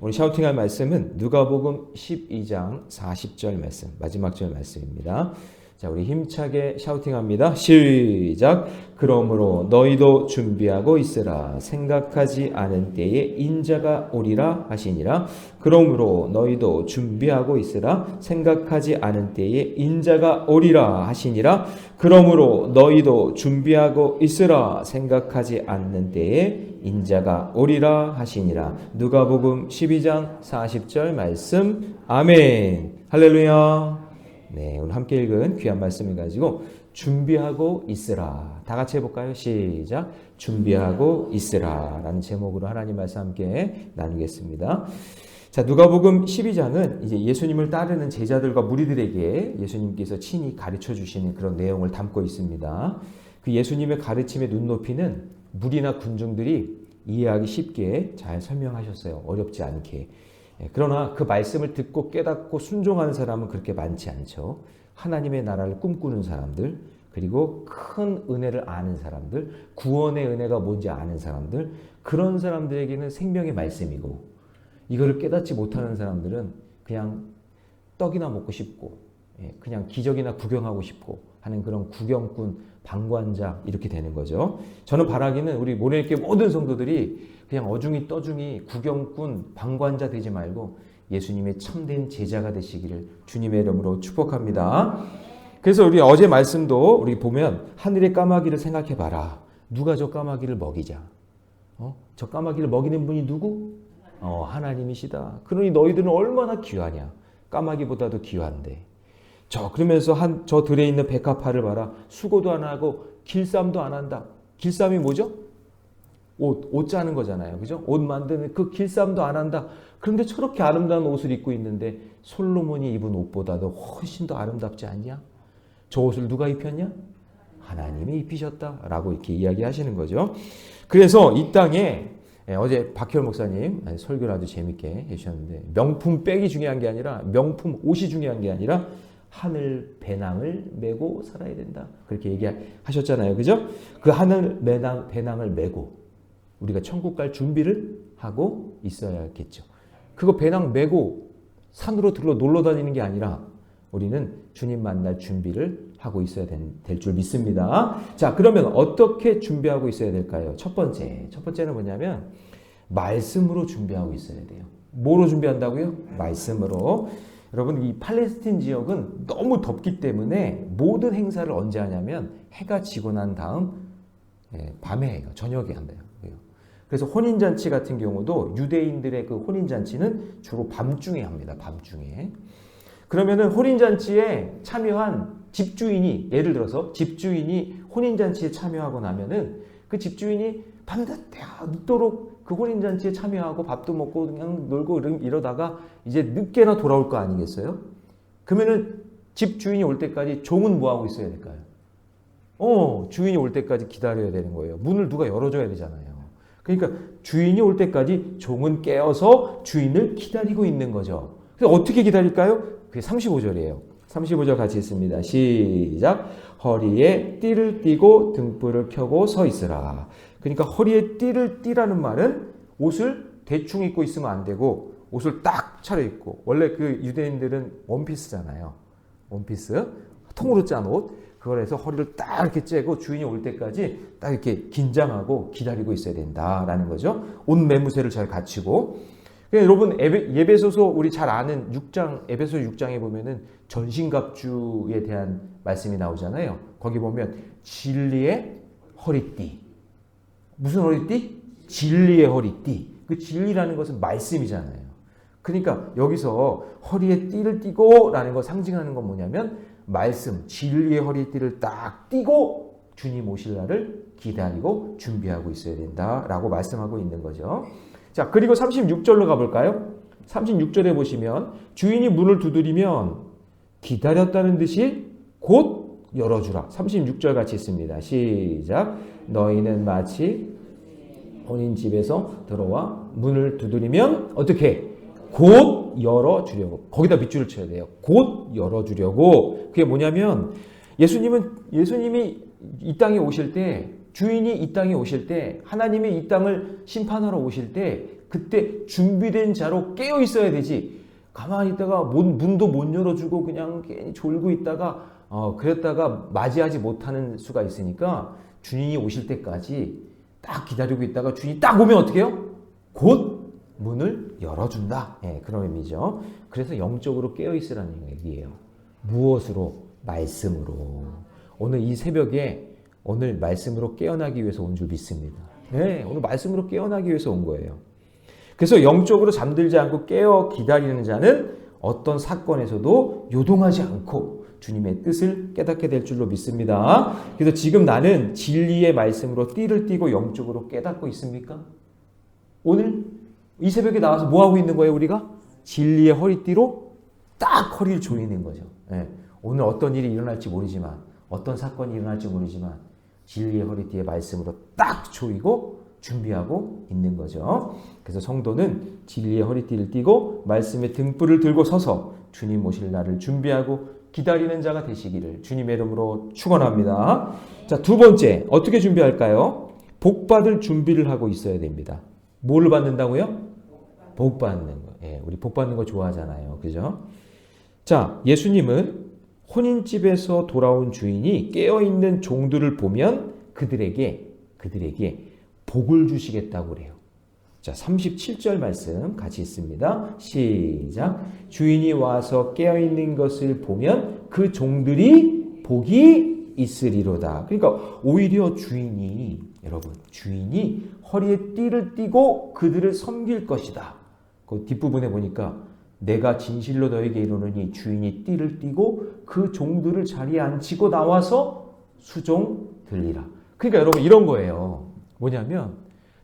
오늘 샤우팅할 말씀은 누가복음 12장 40절 말씀, 마지막 절 말씀입니다. 자, 우리 힘차게 샤우팅합니다. 시작. 그러므로 너희도 준비하고 있으라. 생각하지 않은 때에 인자가 오리라 하시니라. 그러므로 너희도 준비하고 있으라. 생각하지 않은 때에 인자가 오리라 하시니라. 그러므로 너희도 준비하고 있으라. 생각하지 않는 때에 인자가 오리라 하시니라. 누가복음 12장 40절 말씀. 아멘. 할렐루야. 네, 오늘 함께 읽은 귀한 말씀을 가지고 준비하고 있으라. 다 같이 해볼까요? 시작. 준비하고 있으라 라는 제목으로 하나님 말씀 함께 나누겠습니다. 자, 누가복음 12장은 이제 예수님을 따르는 제자들과 무리들에게 예수님께서 친히 가르쳐 주시는 그런 내용을 담고 있습니다. 그 예수님의 가르침의 눈높이는 무리나 군중들이 이해하기 쉽게 잘 설명하셨어요. 어렵지 않게. 그러나 그 말씀을 듣고 깨닫고 순종하는 사람은 그렇게 많지 않죠. 하나님의 나라를 꿈꾸는 사람들, 그리고 큰 은혜를 아는 사람들, 구원의 은혜가 뭔지 아는 사람들, 그런 사람들에게는 생명의 말씀이고, 이거를 깨닫지 못하는 사람들은 그냥 떡이나 먹고 싶고, 그냥 기적이나 구경하고 싶고 하는 그런 구경꾼, 방관자 이렇게 되는 거죠. 저는 바라기는 우리 모래일교 모든 성도들이 그냥 어중이 떠중이 구경꾼, 방관자 되지 말고 예수님의 참된 제자가 되시기를 주님의 이름으로 축복합니다. 그래서 우리 어제 말씀도 우리 보면 하늘의 까마귀를 생각해 봐라. 누가 저 까마귀를 먹이자. 저 까마귀를 먹이는 분이 누구? 하나님이시다. 그러니 너희들은 얼마나 귀하냐. 까마귀보다도 귀한데. 그러면서 저 들에 있는 백합화를 봐라. 수고도 안 하고 길쌈도 안 한다. 길쌈이 뭐죠? 옷 짜는 거잖아요. 그죠? 옷 만드는 그 길쌈도 안 한다. 그런데 저렇게 아름다운 옷을 입고 있는데 솔로몬이 입은 옷보다도 훨씬 더 아름답지 않냐? 저 옷을 누가 입혔냐? 하나님이 입히셨다. 라고 이렇게 이야기하시는 거죠. 그래서 이 땅에 어제 박희월 목사님 설교를 아주 재밌게 해주셨는데 명품 백이 중요한 게 아니라 명품 옷이 중요한 게 아니라 하늘 배낭을 메고 살아야 된다. 그렇게 얘기하셨잖아요. 그죠? 그 하늘 배낭을 메고 우리가 천국 갈 준비를 하고 있어야겠죠. 그거 배낭 메고 산으로 놀러 다니는 게 아니라 우리는 주님 만날 준비를 하고 있어야 될 줄 믿습니다. 자, 그러면 어떻게 준비하고 있어야 될까요? 첫 번째는 뭐냐면 말씀으로 준비하고 있어야 돼요. 뭐로 준비한다고요? 말씀으로. 여러분, 이 팔레스틴 지역은 너무 덥기 때문에 모든 행사를 언제 하냐면 해가 지고 난 다음 밤에 해요. 저녁에 한대요. 그래서 혼인잔치 같은 경우도 유대인들의 그 혼인잔치는 주로 밤중에 합니다. 밤중에. 그러면은 혼인잔치에 참여한 집주인이, 예를 들어서 집주인이 혼인잔치에 참여하고 나면은 그 집주인이 밤늦도록 그 혼인잔치에 참여하고 밥도 먹고 그냥 놀고 이러다가 이제 늦게나 돌아올 거 아니겠어요? 그러면은 집주인이 올 때까지 종은 뭐 하고 있어야 될까요? 주인이 올 때까지 기다려야 되는 거예요. 문을 누가 열어줘야 되잖아요. 그러니까 주인이 올 때까지 종은 깨어서 주인을 기다리고 있는 거죠. 그래서 어떻게 기다릴까요? 그게 35절이에요. 35절 같이 읽습니다. 시작. 허리에 띠를 띠고 등불을 켜고 서 있으라. 그러니까 허리에 띠를 띠라는 말은 옷을 대충 입고 있으면 안 되고 옷을 딱 차려입고, 원래 그 유대인들은 원피스잖아요. 원피스, 통으로 짠 옷. 그걸 해서 허리를 딱 이렇게 째고 주인이 올 때까지 딱 이렇게 긴장하고 기다리고 있어야 된다라는 거죠. 옷 매무새를 잘 갖추고. 여러분, 에베소서 우리 잘 아는 6장, 에베소 6장에 보면은 전신갑주에 대한 말씀이 나오잖아요. 거기 보면 진리의 허리띠. 무슨 허리띠? 진리의 허리띠. 그 진리라는 것은 말씀이잖아요. 그러니까 여기서 허리에 띠를 띠고 라는 거 상징하는 건 뭐냐면 말씀, 진리의 허리띠를 딱 띠고 주님 오실 날을 기다리고 준비하고 있어야 된다라고 말씀하고 있는 거죠. 자, 그리고 36절로 가볼까요? 36절에 보시면 주인이 문을 두드리면 기다렸다는 듯이 곧 열어주라. 36절 같이 있습니다. 시작. 너희는 마치 혼인집에서 들어와 문을 두드리면 어떻게? 곧 열어주려고. 거기다 밑줄을 쳐야 돼요. 곧 열어주려고. 그게 뭐냐면 예수님이 이 땅에 오실 때 주인이 이 땅에 오실 때, 하나님이 이 땅을 심판하러 오실 때 그때 준비된 자로 깨어 있어야 되지. 가만히 있다가 문도 못 열어주고 그냥 괜히 졸고 있다가 그랬다가 맞이하지 못하는 수가 있으니까 주인이 오실 때까지 딱 기다리고 있다가 주인이 딱 오면 어떻게 해요? 곧 문을 열어준다. 예, 그런 의미죠. 그래서 영적으로 깨어 있으라는 얘기예요. 무엇으로? 말씀으로. 오늘 이 새벽에 오늘 말씀으로 깨어나기 위해서 온 줄 믿습니다. 네, 오늘 말씀으로 깨어나기 위해서 온 거예요. 그래서 영적으로 잠들지 않고 깨어 기다리는 자는 어떤 사건에서도 요동하지 않고 주님의 뜻을 깨닫게 될 줄로 믿습니다. 그래서 지금 나는 진리의 말씀으로 띠를 띠고 영적으로 깨닫고 있습니까? 오늘 이 새벽에 나와서 뭐 하고 있는 거예요, 우리가? 진리의 허리띠로 딱 허리를 조이는 거죠. 네. 오늘 어떤 일이 일어날지 모르지만, 어떤 사건이 일어날지 모르지만 진리의 허리띠의 말씀으로 딱 조이고 준비하고 있는 거죠. 그래서 성도는 진리의 허리띠를 띠고 말씀의 등불을 들고 서서 주님 오실 날을 준비하고 기다리는 자가 되시기를 주님의 이름으로 축원합니다. 자, 두 번째, 어떻게 준비할까요? 복 받을 준비를 하고 있어야 됩니다. 뭐를 받는다고요? 복 받는 거. 예, 우리 복 받는 거 좋아하잖아요. 그죠? 자, 예수님은 혼인집에서 돌아온 주인이 깨어있는 종들을 보면 그들에게 복을 주시겠다고 그래요. 자, 37절 말씀 같이 있습니다. 시작. 주인이 와서 깨어있는 것을 보면 그 종들이 복이 있으리로다. 그러니까 오히려 여러분, 주인이 허리에 띠를 띠고 그들을 섬길 것이다. 그 뒷부분에 보니까 내가 진실로 너에게 이르노니 주인이 띠를 띠고 그 종들을 자리에 앉히고 나와서 수종 들리라. 그러니까 여러분 이런 거예요. 뭐냐면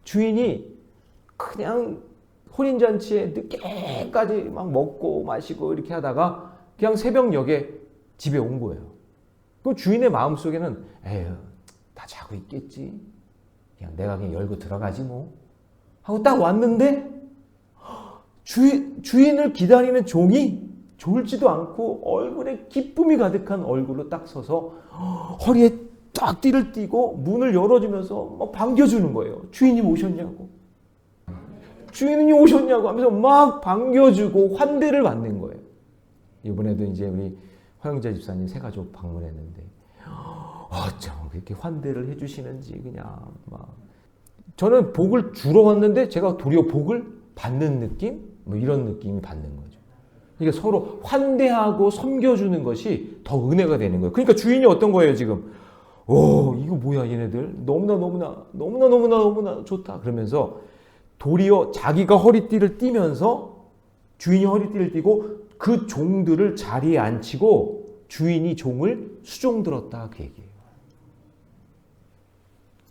주인이 그냥 혼인잔치에 늦게까지 막 먹고 마시고 이렇게 하다가 그냥 새벽녘에 집에 온 거예요. 그 주인의 마음속에는 에휴 다 자고 있겠지. 그냥 내가 그냥 열고 들어가지 뭐 하고 딱 왔는데 주인을 기다리는 종이 졸지도 않고 얼굴에 기쁨이 가득한 얼굴로 딱 서서 허리에 딱 띠를 띠고 문을 열어주면서 막 반겨주는 거예요. 주인님 오셨냐고. 주인이 오셨냐고 하면서 막 반겨주고 환대를 받는 거예요. 이번에도 이제 우리 화영자 집사님 세 가족 방문했는데 어쩜 그렇게 환대를 해주시는지 그냥 막 저는 복을 주러 왔는데 제가 도리어 복을 받는 느낌? 뭐 이런 느낌이 받는 거죠. 그러니까 서로 환대하고 섬겨주는 것이 더 은혜가 되는 거예요. 그러니까 주인이 어떤 거예요 지금? 이거 뭐야 얘네들 너무나 좋다. 그러면서 도리어 자기가 허리띠를 띠면서 주인이 허리띠를 띠고 그 종들을 자리에 앉히고 주인이 종을 수종들었다 그 얘기예요.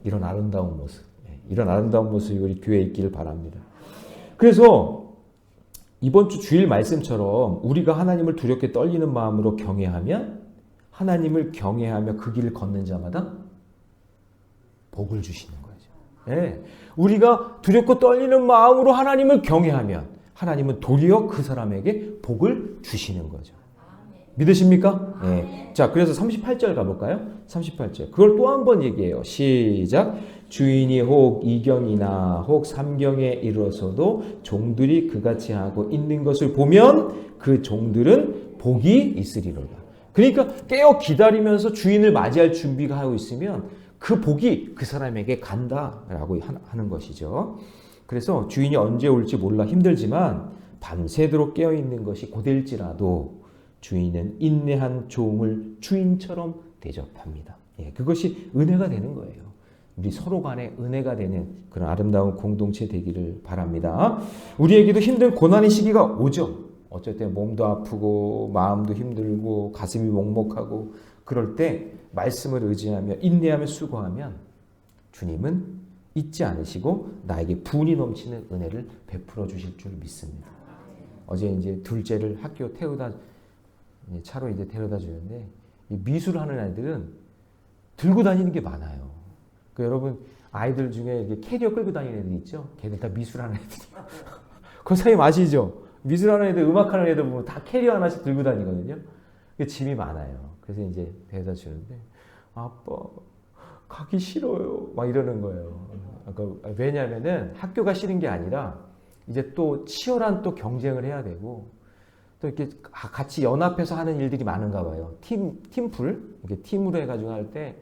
이런 아름다운 모습이 우리 교회에 있기를 바랍니다. 그래서 이번 주 주일 말씀처럼 우리가 하나님을 두렵게 떨리는 마음으로 경외하면 하나님을 경외하며 그 길을 걷는 자마다 복을 주시는 거죠. 네. 우리가 두렵고 떨리는 마음으로 하나님을 경외하면 하나님은 도리어 그 사람에게 복을 주시는 거죠. 믿으십니까? 네. 자, 그래서 38절 가볼까요? 38절. 그걸 또 한 번 얘기해요. 시작. 주인이 혹 2경이나 혹 3경에 이르러서도 종들이 그같이 하고 있는 것을 보면 그 종들은 복이 있으리로다. 그러니까 깨어 기다리면서 주인을 맞이할 준비가 하고 있으면 그 복이 그 사람에게 간다라고 하는 것이죠. 그래서 주인이 언제 올지 몰라 힘들지만 밤새도록 깨어 있는 것이 고될지라도 주인은 인내한 종을 주인처럼 대접합니다. 예, 그것이 은혜가 되는 거예요. 우리 서로 간에 은혜가 되는 그런 아름다운 공동체 되기를 바랍니다. 우리에게도 힘든 고난의 시기가 오죠. 어쩔 때 몸도 아프고 마음도 힘들고 가슴이 먹먹하고 그럴 때 말씀을 의지하며 인내하며 수고하면 주님은 잊지 않으시고 나에게 분이 넘치는 은혜를 베풀어 주실 줄 믿습니다. 어제 이제 둘째를 학교 차로 이제 데려다 주는데 미술하는 아이들은 들고 다니는 게 많아요. 여러분 아이들 중에 이렇게 캐리어 끌고 다니는 애들 있죠? 걔들 다 미술하는 애들이에요. 그 사람 아시죠? 미술하는 애들, 음악하는 애들 보면 다 캐리어 하나씩 들고 다니거든요. 짐이 많아요. 그래서 이제 데려다 주는데 아빠 가기 싫어요. 막 이러는 거예요. 왜냐하면은 학교가 싫은 게 아니라 이제 또 치열한 또 경쟁을 해야 되고 또 이렇게 같이 연합해서 하는 일들이 많은가 봐요. 팀플 이렇게 팀으로 해가지고 할 때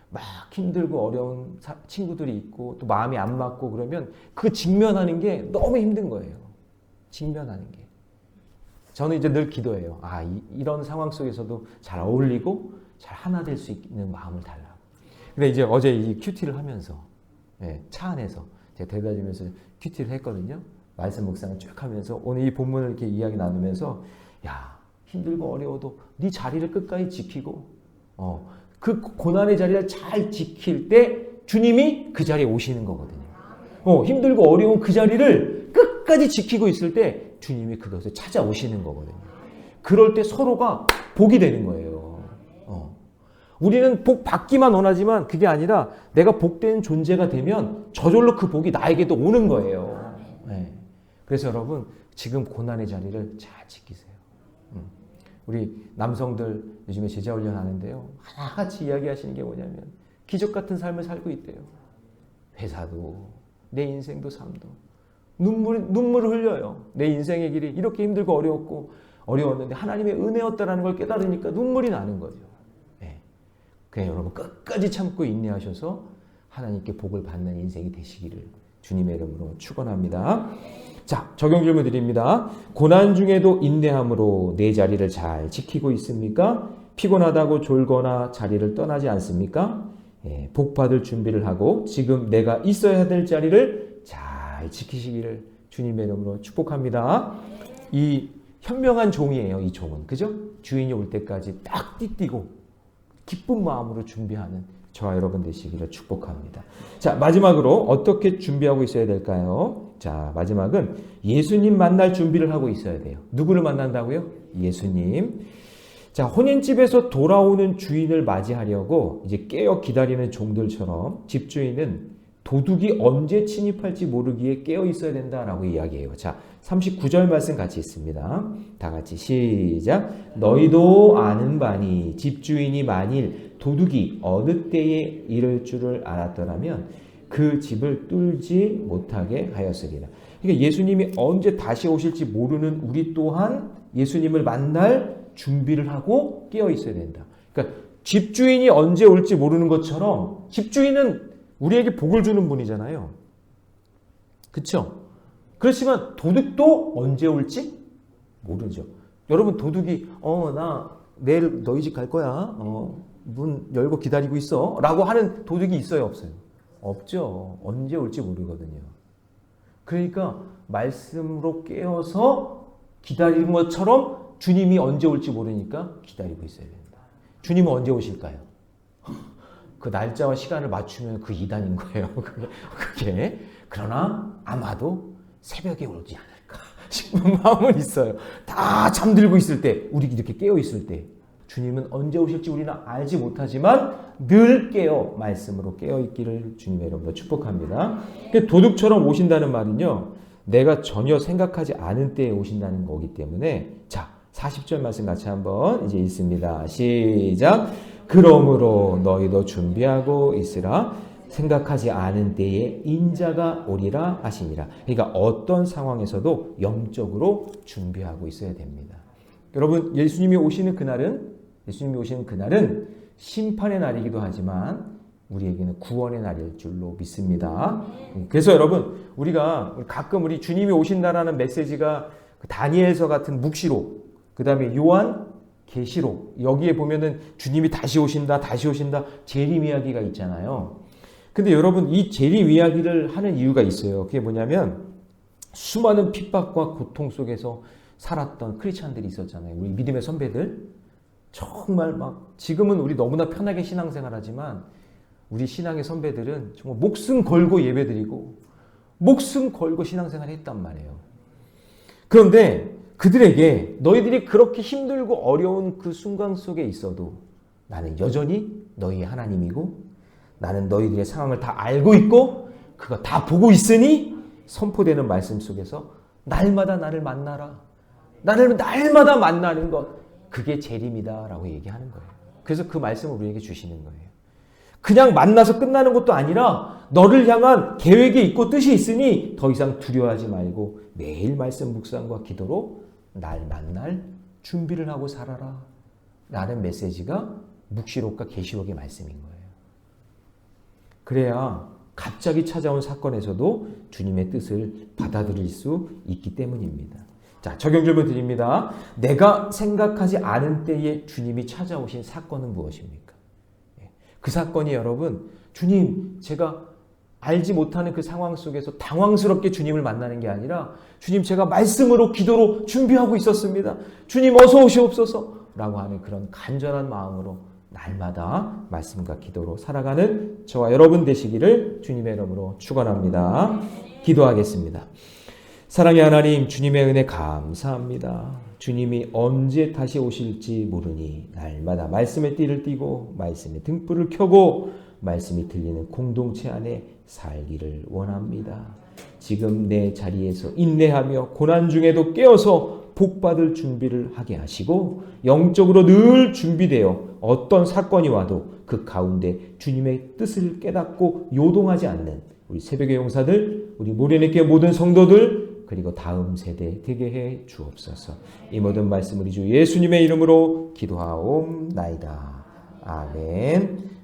막 힘들고 어려운 친구들이 있고 또 마음이 안 맞고 그러면 그 직면하는 게 너무 힘든 거예요. 직면하는 게. 저는 이제 늘 기도해요. 이런 상황 속에서도 잘 어울리고 잘 하나 될 수 있는 마음을 달라고. 근데 이제 어제 이 큐티를 하면서 차 안에서 제가 데려다 주면서 큐티를 했거든요. 말씀 묵상을 쭉 하면서 오늘 이 본문을 이렇게 이야기 나누면서 야, 힘들고 어려워도 네 자리를 끝까지 지키고 그 고난의 자리를 잘 지킬 때 주님이 그 자리에 오시는 거거든요. 힘들고 어려운 그 자리를 끝까지 지키고 있을 때 주님이 그것을 찾아오시는 거거든요. 그럴 때 서로가 복이 되는 거예요. 우리는 복 받기만 원하지만 그게 아니라 내가 복된 존재가 되면 저절로 그 복이 나에게도 오는 거예요. 그래서 여러분 지금 고난의 자리를 잘 지키세요. 우리 남성들 요즘에 제자 훈련 하는데요. 하나같이 이야기하시는 게 뭐냐면 기적 같은 삶을 살고 있대요. 회사도 내 인생도 삶도 눈물을 흘려요. 내 인생의 길이 이렇게 힘들고 어려웠는데 하나님의 은혜였다라는 걸 깨달으니까 눈물이 나는 거죠. 그냥 여러분 끝까지 참고 인내하셔서 하나님께 복을 받는 인생이 되시기를 주님의 이름으로 축원합니다. 자, 적용 질문 드립니다. 고난 중에도 인내함으로 내 자리를 잘 지키고 있습니까? 피곤하다고 졸거나 자리를 떠나지 않습니까? 복 받을 준비를 하고 지금 내가 있어야 될 자리를 잘 지키시기를 주님의 이름으로 축복합니다. 이 현명한 종이에요. 이 종은. 그죠? 주인이 올 때까지 딱 띠띠고 기쁜 마음으로 준비하는 저와 여러분 되시기를 축복합니다. 자, 마지막으로 어떻게 준비하고 있어야 될까요? 자, 마지막은 예수님 만날 준비를 하고 있어야 돼요. 누구를 만난다고요? 예수님. 자, 혼인집에서 돌아오는 주인을 맞이하려고 이제 깨어 기다리는 종들처럼 집주인은 도둑이 언제 침입할지 모르기에 깨어 있어야 된다라고 이야기해요. 자, 39절 말씀 같이 있습니다. 다 같이 시작. 너희도 아는 바니 집주인이 만일 도둑이 어느 때에 이를 줄을 알았더라면 그 집을 뚫지 못하게 하였으리라. 그러니까 예수님이 언제 다시 오실지 모르는 우리 또한 예수님을 만날 준비를 하고 깨어 있어야 된다. 그러니까 집주인이 언제 올지 모르는 것처럼 집주인은 우리에게 복을 주는 분이잖아요. 그렇죠? 그렇지만 도둑도 언제 올지 모르죠. 여러분 도둑이 나 내일 너희 집 갈 거야. 문 열고 기다리고 있어. 라고 하는 도둑이 있어요? 없어요? 없죠. 언제 올지 모르거든요. 그러니까 말씀으로 깨어서 기다리는 것처럼 주님이 언제 올지 모르니까 기다리고 있어야 된다. 주님은 언제 오실까요? 그 날짜와 시간을 맞추면 그 이단인 거예요. 그게. 그러나 아마도 새벽에 오지 않을까 싶은 마음은 있어요. 다 잠들고 있을 때, 우리 이렇게 깨어 있을 때 주님은 언제 오실지 우리는 알지 못하지만 늘 깨어 말씀으로 깨어 있기를 주님의 이름으로 축복합니다. 도둑처럼 오신다는 말은요, 내가 전혀 생각하지 않은 때에 오신다는 거기 때문에 자, 40절 말씀 같이 한번 이제 읽습니다. 시작. 그러므로 너희도 준비하고 있으라. 생각하지 않은 때에 인자가 오리라 하시니라. 그러니까 어떤 상황에서도 영적으로 준비하고 있어야 됩니다. 여러분, 예수님이 오시는 그날은 심판의 날이기도 하지만 우리에게는 구원의 날일 줄로 믿습니다. 그래서 여러분, 우리가 가끔 우리 주님이 오신다라는 메시지가 다니엘서 같은 묵시록, 그 다음에 요한 계시록, 여기에 보면은 주님이 다시 오신다 재림 이야기가 있잖아요. 근데 여러분, 이 재림 이야기를 하는 이유가 있어요. 그게 뭐냐면 수많은 핍박과 고통 속에서 살았던 크리스찬들이 있었잖아요. 우리 믿음의 선배들. 정말 막 지금은 우리 너무나 편하게 신앙생활하지만 우리 신앙의 선배들은 정말 목숨 걸고 예배드리고 목숨 걸고 신앙생활을 했단 말이에요. 그런데 그들에게 너희들이 그렇게 힘들고 어려운 그 순간 속에 있어도 나는 여전히 너희의 하나님이고 나는 너희들의 상황을 다 알고 있고 그거 다 보고 있으니 선포되는 말씀 속에서 날마다 나를 만나라. 나를 날마다 만나는 것, 그게 재림이다 라고 얘기하는 거예요. 그래서 그 말씀을 우리에게 주시는 거예요. 그냥 만나서 끝나는 것도 아니라 너를 향한 계획이 있고 뜻이 있으니 더 이상 두려워하지 말고 매일 말씀 묵상과 기도로 날 만날 준비를 하고 살아라 라는 메시지가 묵시록과 계시록의 말씀인 거예요. 그래야 갑자기 찾아온 사건에서도 주님의 뜻을 받아들일 수 있기 때문입니다. 자, 적용 질문 드립니다. 내가 생각하지 않은 때에 주님이 찾아오신 사건은 무엇입니까? 그 사건이 여러분, 주님, 제가 알지 못하는 그 상황 속에서 당황스럽게 주님을 만나는 게 아니라 주님, 제가 말씀으로 기도로 준비하고 있었습니다. 주님 어서 오시옵소서 라고 하는 그런 간절한 마음으로 날마다 말씀과 기도로 살아가는 저와 여러분 되시기를 주님의 이름으로 축원합니다. 기도하겠습니다. 사랑의 하나님, 주님의 은혜 감사합니다. 주님이 언제 다시 오실지 모르니 날마다 말씀의 띠를 띠고 말씀의 등불을 켜고 말씀이 들리는 공동체 안에 살기를 원합니다. 지금 내 자리에서 인내하며 고난 중에도 깨어서 복받을 준비를 하게 하시고 영적으로 늘 준비되어 어떤 사건이 와도 그 가운데 주님의 뜻을 깨닫고 요동하지 않는 우리 새벽의 용사들, 우리 모래내교 모든 성도들, 그리고 다음 세대 되게 해 주옵소서. 이 모든 말씀 우리 주 예수님의 이름으로 기도하옵나이다. 아멘.